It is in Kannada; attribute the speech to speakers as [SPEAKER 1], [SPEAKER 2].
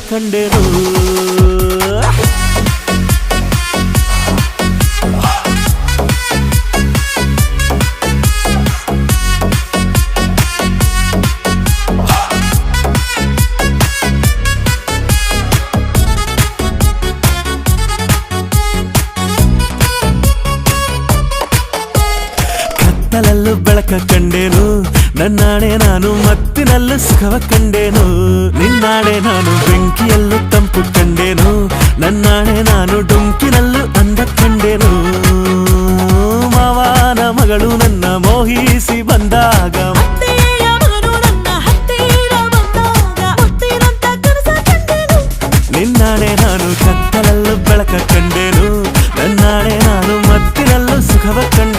[SPEAKER 1] ಕಂಡೆನು ಕತ್ತಲಲ್ಲೂ ಬೆಳಕ ಕಂಡೇನು ನನ್ನಾಣೆ ನಾನು ಮತ್ತಿನಲ್ಲೂ ಸುಖವ ಕಂಡೇನು ನಿನ್ನಾಣೆ ನಾನು ಬೆಂಕಿಯಲ್ಲೂ ತಂಪು ಕಂಡೇನು ನನ್ನಾಣೆ ನಾನು ಡೊಂಕಿನಲ್ಲೂ ಅಂದ ಕಂಡೇನು ಮಾವನ ಮಗಳು ನನ್ನ ಮೋಹಿಸಿ ಬಂದಾಗ ನಿನ್ನಾಣೆ ನಾನು ಕತ್ತಲಲ್ಲೂ ಬೆಳಕ ಕಂಡೇನು ನನ್ನಾಣೆ ನಾನು ಮತ್ತಿನಲ್ಲೂ ಸುಖವ ಕಂಡೆ